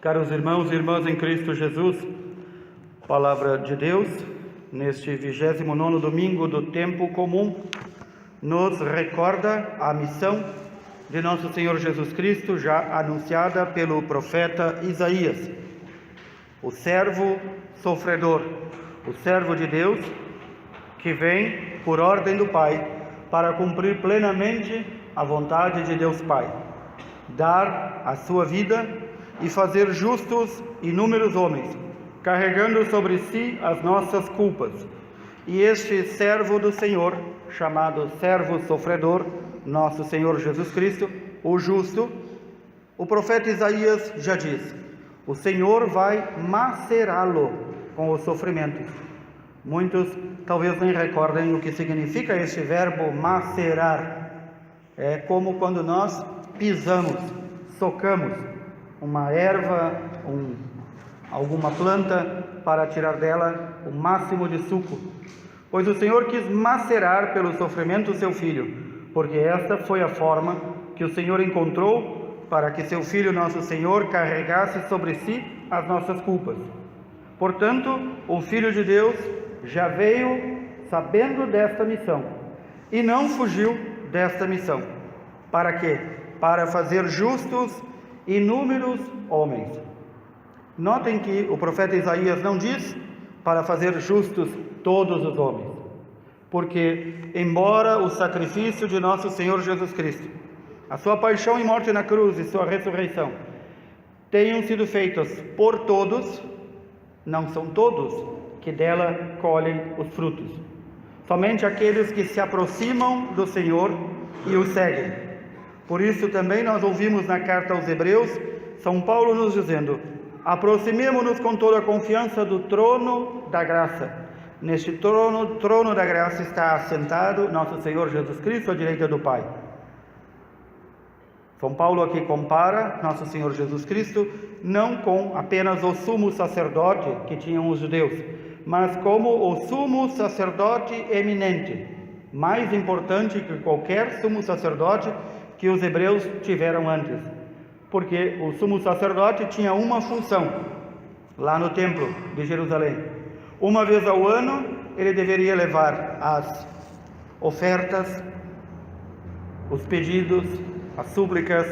Caros irmãos e irmãs em Cristo Jesus, Palavra de Deus, neste 29º domingo do tempo comum, nos recorda a missão de nosso Senhor Jesus Cristo, já anunciada pelo profeta Isaías, o servo sofredor, o servo de Deus, que vem por ordem do Pai, para cumprir plenamente a vontade de Deus Pai, dar a sua vida e fazer justos inúmeros homens, carregando sobre si as nossas culpas. E este servo do Senhor, chamado servo sofredor, nosso Senhor Jesus Cristo, o justo, o profeta Isaías já diz: o Senhor vai macerá-lo com os sofrimentos. Muitos talvez nem recordem o que significa este verbo macerar. É como quando nós pisamos, socamos uma erva, alguma planta, para tirar dela o máximo de suco. Pois o Senhor quis macerar pelo sofrimento seu Filho, porque esta foi a forma que o Senhor encontrou para que seu Filho, nosso Senhor, carregasse sobre si as nossas culpas. Portanto, o Filho de Deus já veio sabendo desta missão e não fugiu desta missão. Para quê? Para fazer justos inúmeros homens. Notem que o profeta Isaías não diz para fazer justos todos os homens, porque embora o sacrifício de nosso Senhor Jesus Cristo, a sua paixão e morte na cruz e sua ressurreição tenham sido feitas por todos, não são todos que dela colhem os frutos, somente aqueles que se aproximam do Senhor e o seguem. Por isso também nós ouvimos na carta aos Hebreus, São Paulo nos dizendo: aproximemo-nos com toda a confiança do trono da graça. Neste trono da graça está assentado nosso Senhor Jesus Cristo à direita do Pai. São Paulo aqui compara nosso Senhor Jesus Cristo não com apenas o sumo sacerdote que tinham os judeus, mas como o sumo sacerdote eminente, mais importante que qualquer sumo sacerdote que os hebreus tiveram antes, porque o sumo sacerdote tinha uma função lá no templo de Jerusalém. Uma vez ao ano ele deveria levar as ofertas, os pedidos, as súplicas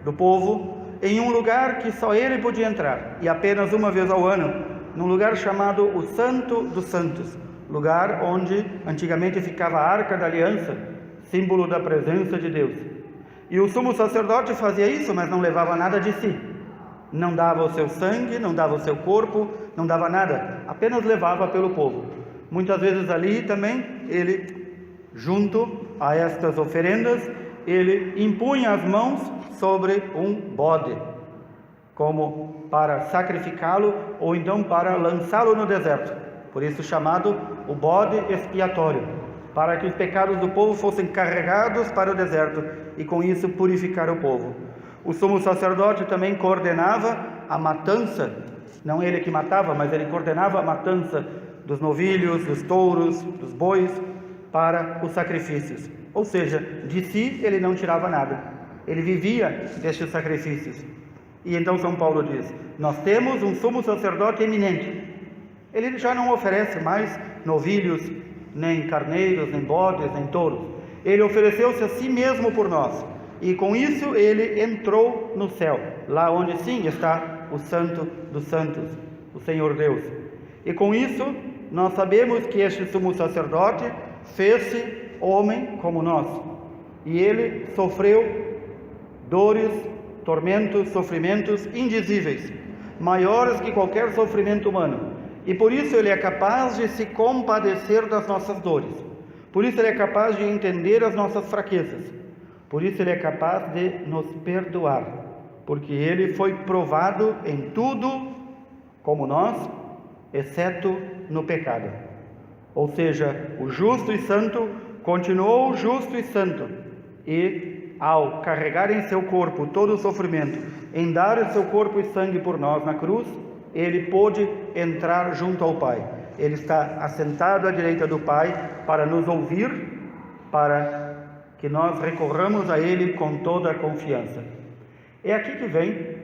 do povo em um lugar que só ele podia entrar, e apenas uma vez ao ano, num lugar chamado o Santo dos Santos, lugar onde antigamente ficava a Arca da Aliança, símbolo da presença de Deus. E o sumo sacerdote fazia isso, mas não levava nada de si. Não dava o seu sangue, não dava o seu corpo, não dava nada. Apenas levava pelo povo. Muitas vezes ali também, ele, junto a estas oferendas, ele impunha as mãos sobre um bode, como para sacrificá-lo ou então para lançá-lo no deserto. Por isso chamado o bode expiatório, para que os pecados do povo fossem carregados para o deserto e com isso purificar o povo. O sumo sacerdote também coordenava a matança, não ele que matava, mas ele coordenava a matança dos novilhos, dos touros, dos bois, para os sacrifícios. Ou seja, de si ele não tirava nada, ele vivia destes sacrifícios. E então São Paulo diz: nós temos um sumo sacerdote eminente. Ele já não oferece mais novilhos, nem carneiros, nem bodes, nem touros. Ele ofereceu-se a si mesmo por nós, e com isso ele entrou no céu, lá onde sim está o Santo dos Santos, o Senhor Deus. E com isso nós sabemos que este sumo sacerdote fez-se homem como nós, e ele sofreu dores, tormentos, sofrimentos indizíveis, maiores que qualquer sofrimento humano. E por isso ele é capaz de se compadecer das nossas dores. Por isso ele é capaz de entender as nossas fraquezas. Por isso ele é capaz de nos perdoar. Porque ele foi provado em tudo, como nós, exceto no pecado. Ou seja, o justo e santo continuou justo e santo. E ao carregar em seu corpo todo o sofrimento, em dar o seu corpo e sangue por nós na cruz, ele pôde entrar junto ao Pai. Ele está assentado à direita do Pai para nos ouvir, para que nós recorramos a Ele com toda a confiança. É aqui que vem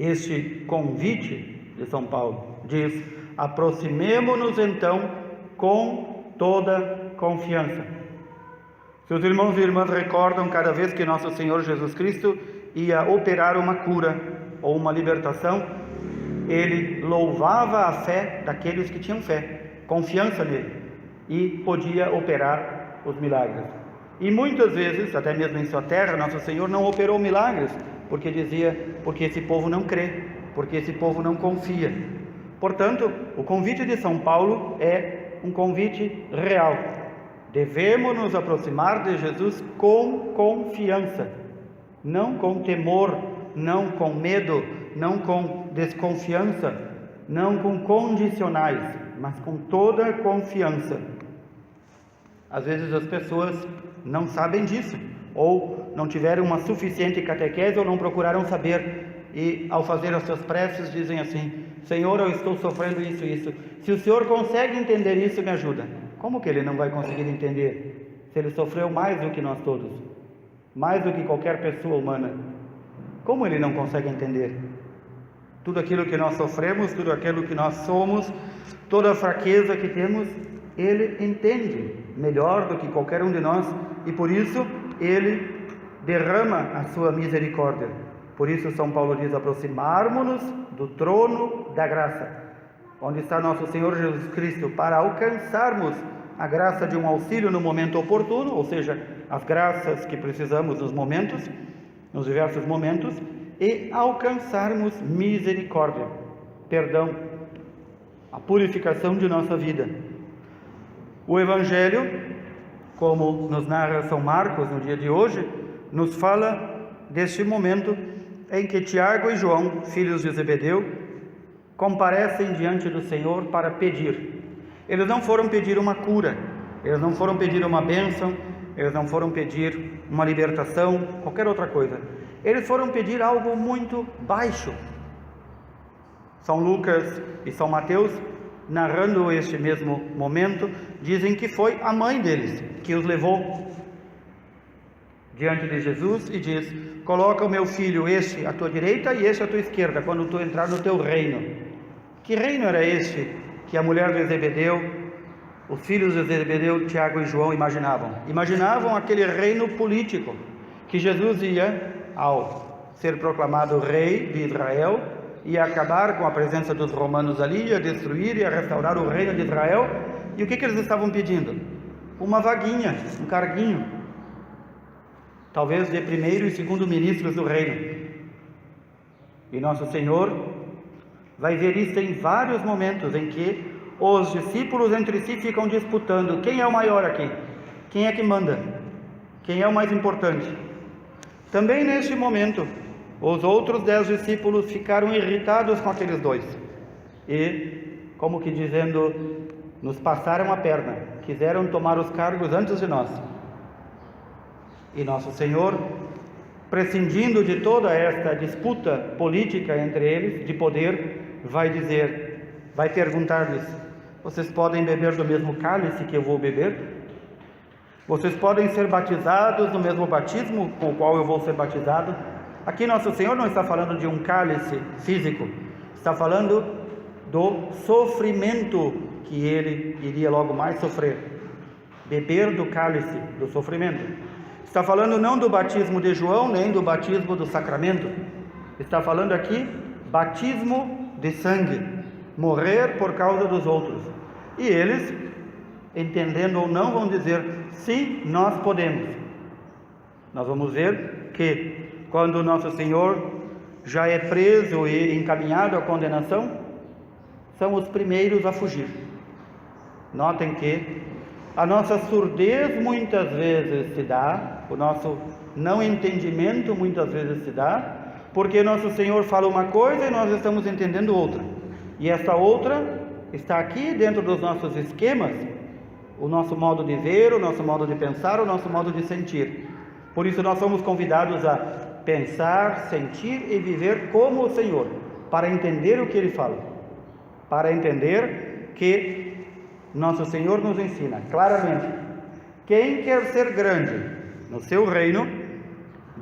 Este convite de São Paulo diz: aproximemo-nos então com toda confiança. Se os irmãos e irmãs recordam, cada vez que nosso Senhor Jesus Cristo ia operar uma cura ou uma libertação, ele louvava a fé daqueles que tinham fé, confiança nele, e podia operar os milagres. E muitas vezes, até mesmo em sua terra, nosso Senhor não operou milagres, porque dizia: porque esse povo não crê, porque esse povo não confia. Portanto, o convite de São Paulo é um convite real. Devemos nos aproximar de Jesus com confiança, não com temor, não com medo, não com desconfiança, não com condicionais, mas com toda confiança. Às vezes as pessoas não sabem disso, ou não tiveram uma suficiente catequese, ou não procuraram saber, e ao fazer as suas preces dizem assim: Senhor, eu estou sofrendo isso e isso, se o Senhor consegue entender isso, me ajuda. Como que ele não vai conseguir entender, se ele sofreu mais do que nós todos, mais do que qualquer pessoa humana? Como ele não consegue entender? Tudo aquilo que nós sofremos, tudo aquilo que nós somos, toda a fraqueza que temos, ele entende melhor do que qualquer um de nós, e por isso ele derrama a sua misericórdia. Por isso São Paulo diz: aproximarmos-nos do trono da graça, onde está nosso Senhor Jesus Cristo, para alcançarmos a graça de um auxílio no momento oportuno, ou seja, as graças que precisamos nos diversos momentos, e alcançarmos misericórdia, perdão, a purificação de nossa vida. O Evangelho, como nos narra São Marcos no dia de hoje, nos fala deste momento em que Tiago e João, filhos de Zebedeu, comparecem diante do Senhor para pedir. Eles não foram pedir uma cura, eles não foram pedir uma bênção, eles não foram pedir uma libertação, qualquer outra coisa. Eles foram pedir algo muito baixo. São Lucas e São Mateus, narrando este mesmo momento, dizem que foi a mãe deles que os levou diante de Jesus e diz: coloca o meu filho, este à tua direita e este à tua esquerda, quando tu entrar no teu reino. Que reino era este que a mulher de Zebedeu, os filhos de Zebedeu, Tiago e João, imaginavam? Imaginavam aquele reino político, que Jesus ia, ao ser proclamado rei de Israel, ia acabar com a presença dos romanos ali, ia destruir, ia restaurar o reino de Israel. E o que eles estavam pedindo? Uma vaguinha, um carguinho, talvez de primeiro e segundo ministros do reino. E nosso Senhor vai ver isso em vários momentos em que os discípulos entre si ficam disputando: quem é o maior aqui? Quem é que manda? Quem é o mais importante? Também neste momento, os outros 10 discípulos ficaram irritados com aqueles dois e, como que dizendo, nos passaram a perna, quiseram tomar os cargos antes de nós. E nosso Senhor, prescindindo de toda esta disputa política entre eles, de poder, vai perguntar-lhes: vocês podem beber do mesmo cálice que eu vou beber? Vocês podem ser batizados no mesmo batismo com o qual eu vou ser batizado? Aqui nosso Senhor não está falando de um cálice físico, está falando do sofrimento que ele iria logo mais sofrer, beber do cálice do sofrimento. Está falando não do batismo de João, nem do batismo do sacramento, está falando aqui batismo de sangue, morrer por causa dos outros. E eles, entendendo ou não, vão dizer: sim, nós podemos. Nós vamos ver que quando nosso Senhor já é preso e encaminhado à condenação, são os primeiros a fugir. Notem que a nossa surdez muitas vezes se dá, o nosso não entendimento muitas vezes se dá, porque nosso Senhor fala uma coisa e nós estamos entendendo outra, e essa outra está aqui dentro dos nossos esquemas, o nosso modo de ver, o nosso modo de pensar, o nosso modo de sentir. Por isso nós somos convidados a pensar, sentir e viver como o Senhor, para entender o que Ele fala, para entender que nosso Senhor nos ensina claramente: quem quer ser grande no seu reino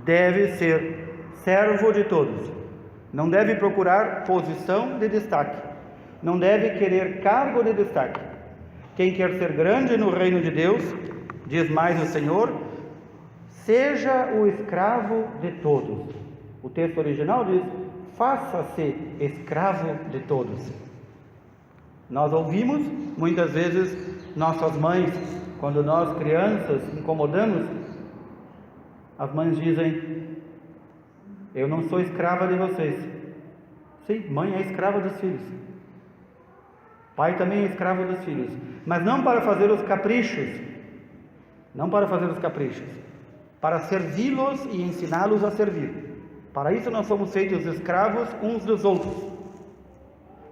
deve ser servo de todos Não deve procurar posição de destaque. Não deve querer cargo de destaque. Quem quer ser grande no reino de Deus, diz mais o Senhor, seja o escravo de todos. O texto original diz, faça-se escravo de todos. Nós ouvimos muitas vezes nossas mães, quando nós crianças incomodamos, as mães dizem, eu não sou escrava de vocês. Sim, mãe é escrava dos filhos. Pai também é escravo dos filhos. Mas não para fazer os caprichos. Não para fazer os caprichos. Para servi-los e ensiná-los a servir. Para isso nós somos feitos escravos uns dos outros.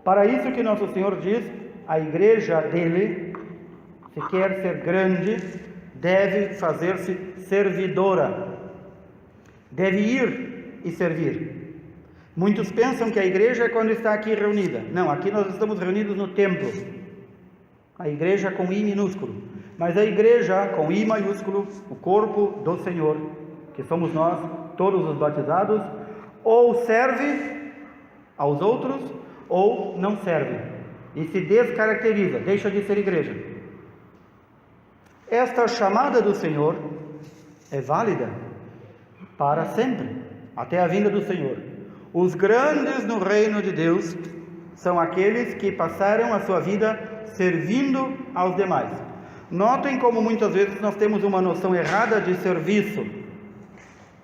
Para isso que nosso Senhor diz, a igreja dele, se quer ser grande, deve fazer-se servidora. Deve ir e servir. Muitos pensam que a igreja é quando está aqui reunida. Não, aqui nós estamos reunidos no templo. A igreja com I minúsculo. Mas a igreja com I maiúsculo, o corpo do Senhor, que somos nós, todos os batizados, ou serve aos outros, ou não serve. E se descaracteriza, deixa de ser igreja. Esta chamada do Senhor é válida para sempre, até a vinda do Senhor. Os grandes no reino de Deus são aqueles que passaram a sua vida servindo aos demais. Notem como muitas vezes nós temos uma noção errada de serviço,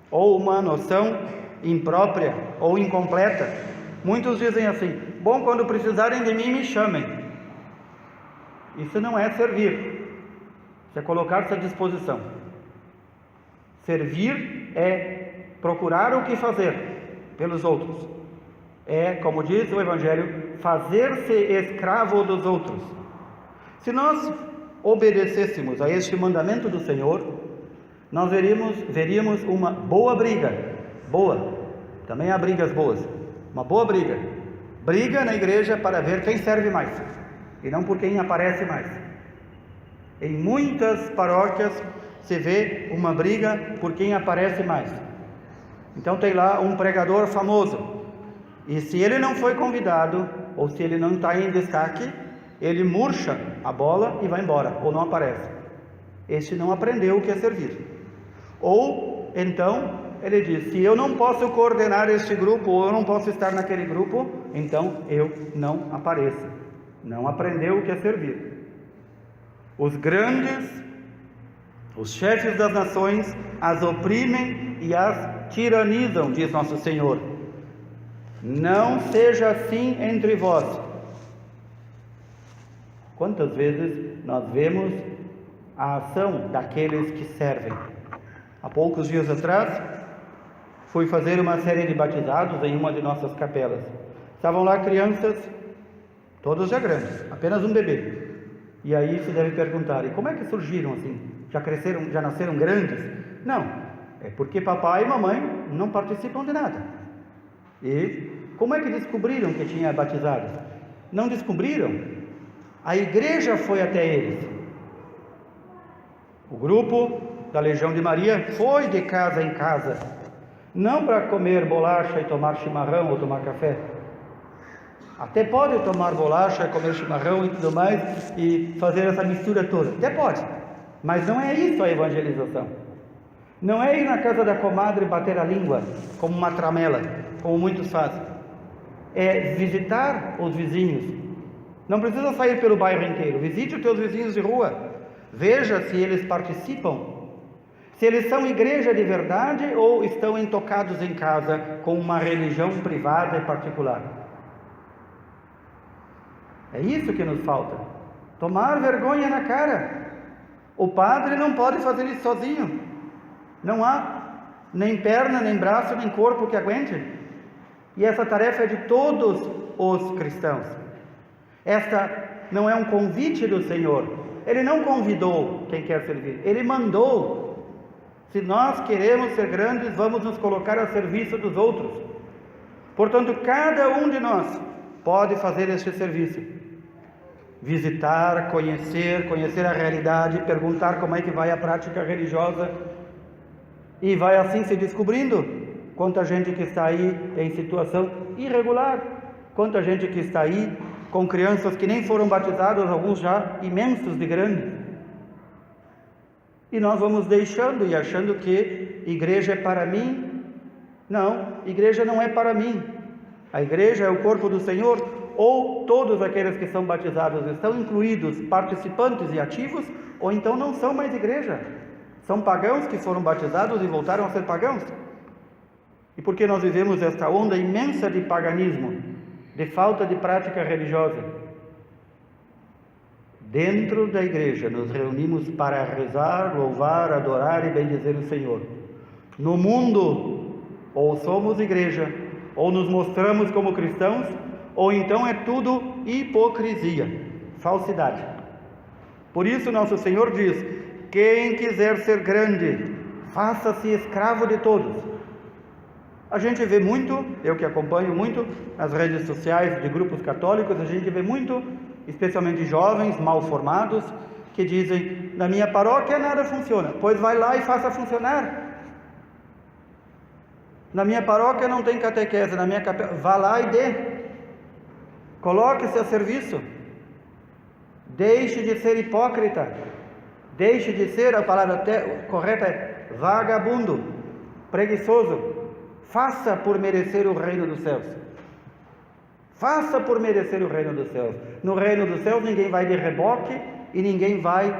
ou uma noção imprópria ou incompleta. Muitos dizem assim, bom, quando precisarem de mim, me chamem. Isso não é servir, isso é colocar-se à disposição. Servir é procurar o que fazer pelos outros. É, como diz o Evangelho, fazer-se escravo dos outros. Se nós obedecêssemos a este mandamento do Senhor, nós veríamos uma boa briga. Boa, também há brigas boas. Uma boa briga. Briga na igreja para ver quem serve mais, e não por quem aparece mais. Em muitas paróquias se vê uma briga por quem aparece mais. Então tem lá um pregador famoso, e se ele não foi convidado, ou se ele não está em destaque, ele murcha a bola e vai embora, ou não aparece. Este não aprendeu o que é servir. Ou então ele diz, se eu não posso coordenar este grupo, ou eu não posso estar naquele grupo, então eu não apareço. Não aprendeu o que é servir. Os grandes, os chefes das nações, as oprimem e as tiranizam, diz nosso Senhor. Não seja assim entre vós. Quantas vezes nós vemos a ação daqueles que servem? Há poucos dias atrás, fui fazer uma série de batizados em uma de nossas capelas. Estavam lá crianças, todos já grandes, apenas um bebê. E aí se deve perguntar, e como é que surgiram assim? Já cresceram, já nasceram grandes? Não, é porque papai e mamãe não participam de nada. E como é que descobriram que tinha batizados? Não descobriram? A igreja foi até eles. O grupo da Legião de Maria foi de casa em casa, não para comer bolacha e tomar chimarrão ou tomar café. Até pode tomar bolacha, comer chimarrão e tudo mais, e fazer essa mistura toda. Até pode, mas não é isso a evangelização. Não é ir na casa da comadre bater a língua, como uma tramela, como muitos fazem. É visitar os vizinhos. Não precisa sair pelo bairro inteiro. Visite os teus vizinhos de rua. Veja se eles participam. Se eles são igreja de verdade ou estão intocados em casa com uma religião privada e particular. É isso que nos falta. Tomar vergonha na cara. O padre não pode fazer isso sozinho. Não há nem perna, nem braço, nem corpo que aguente. E essa tarefa é de todos os cristãos. Esta não é um convite do Senhor. Ele não convidou quem quer servir. Ele mandou. Se nós queremos ser grandes, vamos nos colocar a serviço dos outros. Portanto, cada um de nós pode fazer este serviço. Visitar, conhecer a realidade, perguntar como é que vai a prática religiosa, e vai assim se descobrindo Quanta gente que está aí em situação irregular, quanta gente que está aí com crianças que nem foram batizadas, alguns já imensos de grandes. E nós vamos deixando e achando que igreja é para mim. Não, igreja não é para mim. A igreja é o corpo do Senhor, ou todos aqueles que são batizados estão incluídos, participantes e ativos, ou então não são mais igreja. São pagãos que foram batizados e voltaram a ser pagãos. E por que nós vivemos esta onda imensa de paganismo, de falta de prática religiosa? Dentro da igreja nos reunimos para rezar, louvar, adorar e bendizer o Senhor. No mundo, ou somos igreja, ou nos mostramos como cristãos, ou então é tudo hipocrisia, falsidade. Por isso nosso Senhor diz: quem quiser ser grande, faça-se escravo de todos. A gente vê muito, eu que acompanho muito nas redes sociais de grupos católicos, a gente vê muito, especialmente jovens mal formados, que dizem: na minha paróquia nada funciona. Pois vai lá e faça funcionar. Na minha paróquia não tem catequese, na minha capela, vá lá e dê. Coloque-se a serviço. Deixe de ser hipócrita. Deixe de ser, a palavra correta é vagabundo, preguiçoso. Faça por merecer o reino dos céus. Faça por merecer o reino dos céus. No reino dos céus ninguém vai de reboque e ninguém vai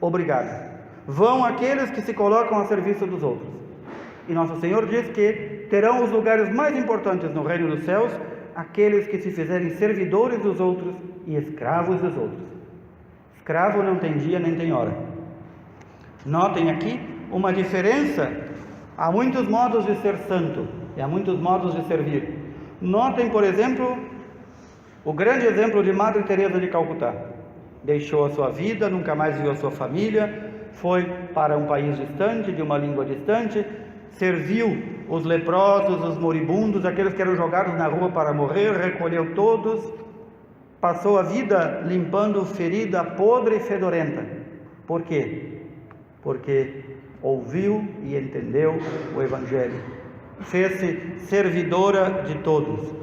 obrigado. Vão aqueles que se colocam a serviço dos outros. E nosso Senhor diz que terão os lugares mais importantes no reino dos céus aqueles que se fizerem servidores dos outros e escravos dos outros. Escravo não tem dia nem tem hora. Notem aqui uma diferença. Há muitos modos de ser santo e há muitos modos de servir. Notem, por exemplo, o grande exemplo de Madre Teresa de Calcutá. Deixou a sua vida, nunca mais viu a sua família, foi para um país distante, de uma língua distante, serviu os leprosos, os moribundos, aqueles que eram jogados na rua para morrer, recolheu todos, passou a vida limpando ferida podre e fedorenta. Por quê? Porque ouviu e entendeu o Evangelho. Fez-se servidora de todos.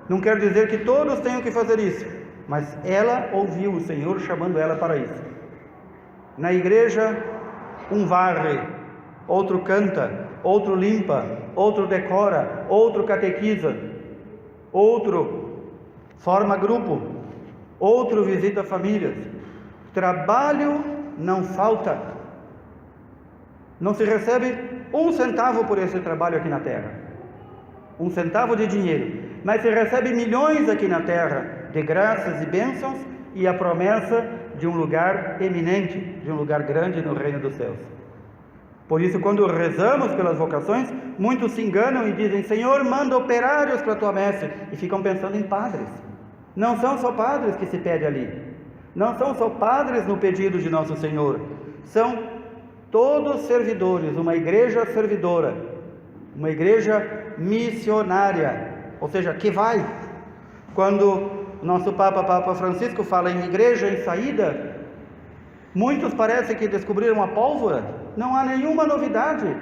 Não quer dizer que todos tenham que fazer isso, mas ela ouviu o Senhor chamando ela para isso. Na igreja, um varre, outro canta, outro limpa, outro decora, outro catequiza, outro forma grupo, outro visita famílias. Trabalho não falta. Não se recebe um centavo por esse trabalho aqui na terra, um centavo de dinheiro, mas se recebe milhões aqui na terra de graças e bênçãos e a promessa de um lugar eminente, de um lugar grande no reino dos céus. Por isso, quando rezamos pelas vocações, muitos se enganam e dizem: Senhor, manda operários para a tua messe, e ficam pensando em padres. Não são só padres que se pede ali, não são só padres no pedido de nosso Senhor, são todos servidores, uma igreja servidora, uma igreja missionária, ou seja, que vai. Quando o nosso Papa Francisco fala em igreja em saída, muitos parecem que descobriram a pólvora. Não há nenhuma novidade.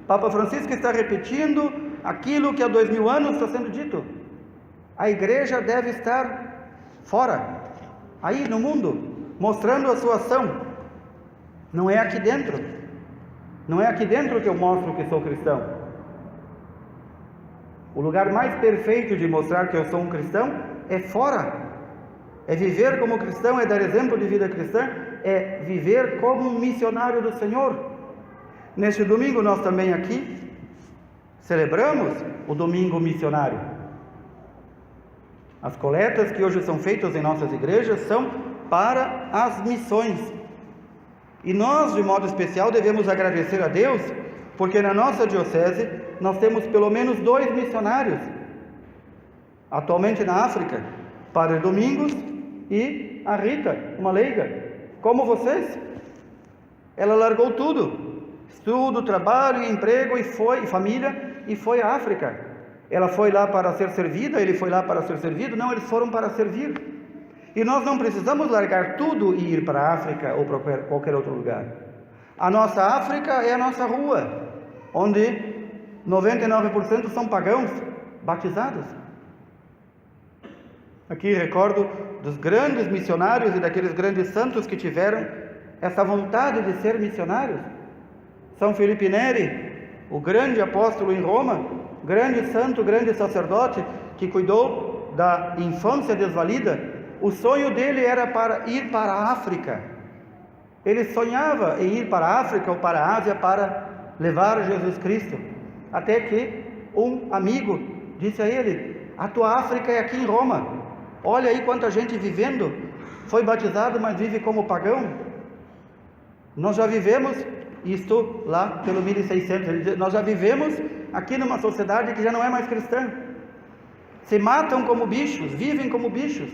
Papa Francisco está repetindo aquilo que há 2000 anos está sendo dito. A igreja deve estar fora, aí no mundo, mostrando a sua ação. Não é aqui dentro. Não é aqui dentro que eu mostro que sou cristão. O lugar mais perfeito de mostrar que eu sou um cristão é fora. É viver como cristão, é dar exemplo de vida cristã, é viver como um missionário do Senhor. Neste domingo nós também aqui celebramos o domingo missionário. As coletas que hoje são feitas em nossas igrejas são para as missões. E nós, de modo especial, devemos agradecer a Deus, porque na nossa diocese nós temos pelo menos 2 missionários, atualmente na África, Padre Domingos e a Rita, uma leiga, como vocês. Ela largou tudo, estudo, trabalho, emprego e família, e foi à África. Ela foi lá para ser servida, ele foi lá para ser servido. Não, eles foram para servir. E nós não precisamos largar tudo e ir para a África ou para qualquer outro lugar. A nossa África é a nossa rua, onde 99% são pagãos batizados. Aqui recordo dos grandes missionários e daqueles grandes santos que tiveram essa vontade de ser missionários. São Felipe Neri, o grande apóstolo em Roma, grande santo, grande sacerdote, que cuidou da infância desvalida. O sonho dele era para ir para a África. Ele sonhava em ir para a África ou para a Ásia para levar Jesus Cristo. Até que um amigo disse a ele: a tua África é aqui em Roma. Olha aí quanta gente vivendo, foi batizado, mas vive como pagão. Nós já vivemos isto lá pelo 1600, nós já vivemos aqui numa sociedade que já não é mais cristã. Se matam como bichos, vivem como bichos.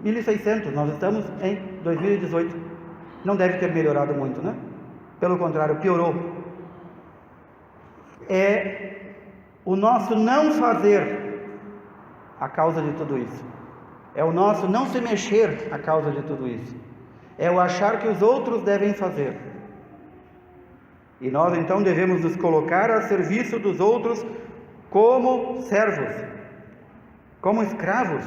1600, nós estamos em 2018. Não deve ter melhorado muito, né? Pelo contrário, piorou. É o nosso não fazer a causa de tudo isso. É o nosso não se mexer a causa de tudo isso. É o achar que os outros devem fazer. E nós então devemos nos colocar a serviço dos outros como servos, como escravos.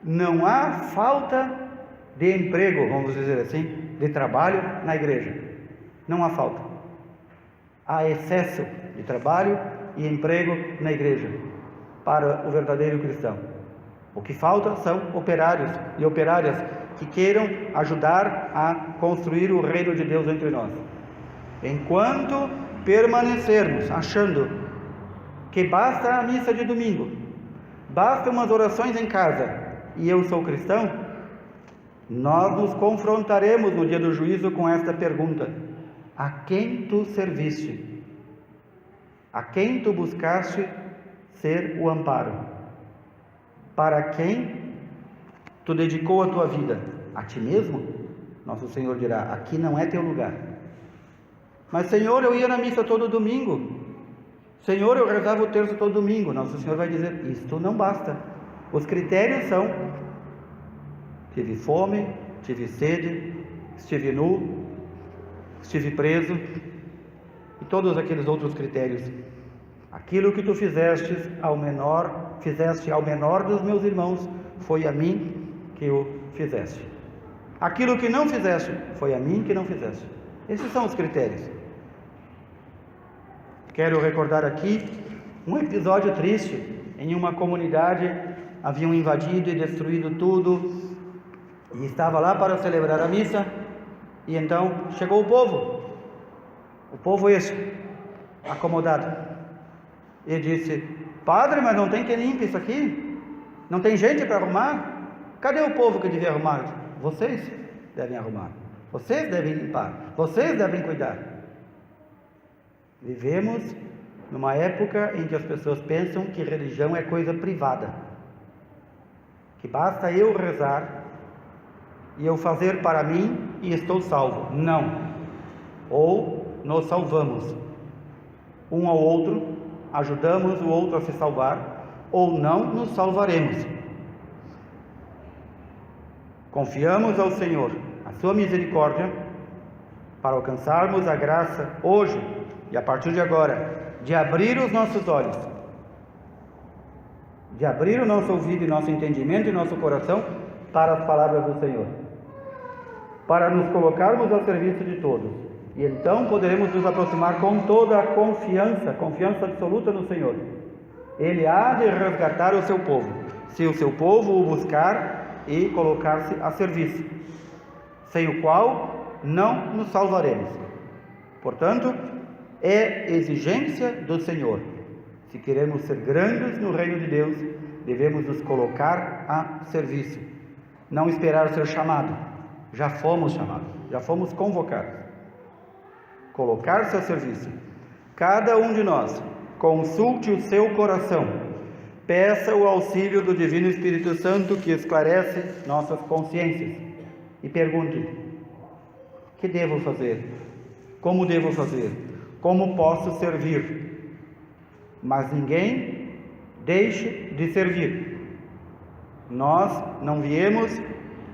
Não há falta de emprego, vamos dizer assim, de trabalho na igreja. Não há falta. Há excesso de trabalho e emprego na igreja para o verdadeiro cristão. O que falta são operários e operárias que queiram ajudar a construir o reino de Deus entre nós. Enquanto permanecermos achando que basta a missa de domingo, basta umas orações em casa e eu sou cristão, nós nos confrontaremos no dia do juízo com esta pergunta: a quem tu serviste? A quem tu buscaste ser o amparo? Para quem tu dedicou a tua vida? A ti mesmo? Nosso Senhor dirá: aqui não é teu lugar. Mas Senhor, eu ia na missa todo domingo. Senhor, eu rezava o terço todo domingo. Nosso Senhor vai dizer: isto não basta. Os critérios são: tive fome, tive sede, estive nu, estive preso, e todos aqueles outros critérios. Aquilo que tu fizeste ao menor dos meus irmãos, foi a mim que o fizeste. Aquilo que não fizeste, foi a mim que não fizeste. Esses são os critérios. Quero recordar aqui um episódio triste. Em uma comunidade haviam invadido e destruído tudo, e estava lá para celebrar a missa, e então chegou o povo este, acomodado, e disse: padre, mas não tem quem limpe isso aqui? Não tem gente para arrumar? Cadê o povo que devia arrumar? Vocês devem arrumar, vocês devem limpar, vocês devem cuidar. Vivemos numa época em que as pessoas pensam que religião é coisa privada, que basta eu rezar e eu fazer para mim e estou salvo. Não. Ou nos salvamos um ao outro, ajudamos o outro a se salvar, ou não nos salvaremos. Confiamos ao Senhor a sua misericórdia para alcançarmos a graça hoje e a partir de agora de abrir os nossos olhos, de abrir o nosso ouvido e nosso entendimento e nosso coração para as palavras do Senhor, para nos colocarmos ao serviço de todos, e então poderemos nos aproximar com toda a confiança absoluta no Senhor. Ele há de resgatar o seu povo, se o seu povo o buscar e colocar-se a serviço, sem o qual não nos salvaremos. Portanto, é exigência do Senhor. Se queremos ser grandes no reino de Deus, devemos nos colocar a serviço, não esperar ser chamado. Já fomos chamados, já fomos convocados. Colocar-se a serviço. Cada um de nós consulte o seu coração, peça o auxílio do Divino Espírito Santo que esclarece nossas consciências e pergunte: que devo fazer? Como devo fazer? Como posso servir? Mas ninguém deixe de servir. Nós não viemos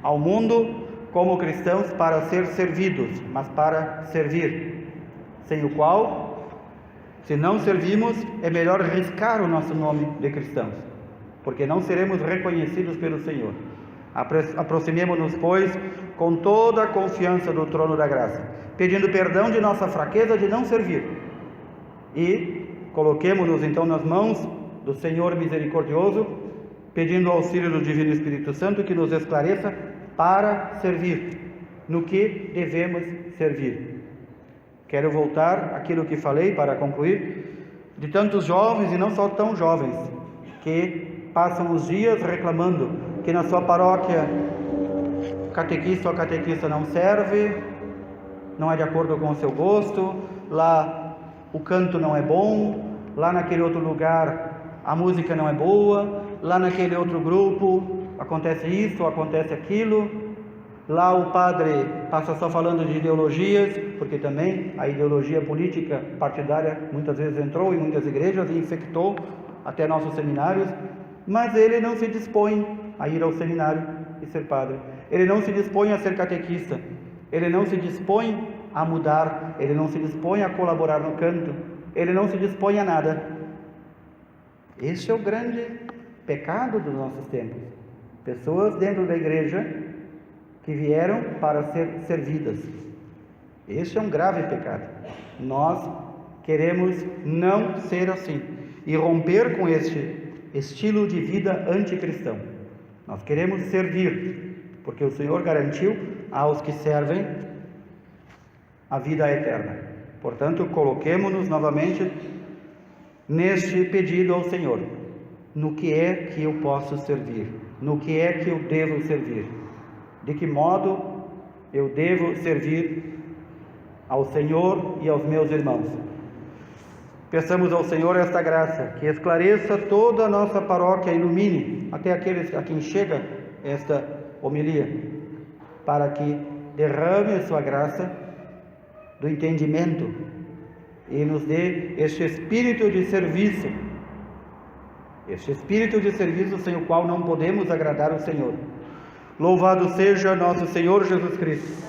ao mundo como cristãos para ser servidos, mas para servir. sem o qual, se não servimos, é melhor riscar o nosso nome de cristãos, porque não seremos reconhecidos pelo Senhor. Aproximemo-nos, pois, com toda a confiança do trono da graça, pedindo perdão de nossa fraqueza de não servir, e coloquemo-nos então nas mãos do Senhor misericordioso, pedindo o auxílio do Divino Espírito Santo que nos esclareça para servir, no que devemos servir. Quero voltar àquilo que falei para concluir, de tantos jovens e não só tão jovens, que passam os dias reclamando que na sua paróquia catequista ou catequista não serve, não é de acordo com o seu gosto, lá o canto não é bom, lá naquele outro lugar a música não é boa, lá naquele outro grupo acontece isso, acontece aquilo, lá o padre passa só falando de ideologias, porque também a ideologia política partidária muitas vezes entrou em muitas igrejas e infectou até nossos seminários, mas ele não se dispõe a ir ao seminário e ser padre, ele não se dispõe a ser catequista, ele não se dispõe a mudar, ele não se dispõe a colaborar no canto, ele não se dispõe a nada. Este é o grande pecado dos nossos tempos. Pessoas dentro da igreja que vieram para ser servidas. Este é um grave pecado. Nós queremos não ser assim e romper com este estilo de vida anticristão. Nós queremos servir, porque o Senhor garantiu aos que servem a vida eterna. Portanto, coloquemo-nos novamente neste pedido ao Senhor: no que é que eu posso servir? No que é que eu devo servir? De que modo eu devo servir ao Senhor e aos meus irmãos? Peçamos ao Senhor esta graça, que esclareça toda a nossa paróquia, ilumine até aqueles a quem chega esta homilia, para que derrame a sua graça do entendimento e nos dê este espírito de serviço, sem o qual não podemos agradar o Senhor. Louvado seja nosso Senhor Jesus Cristo.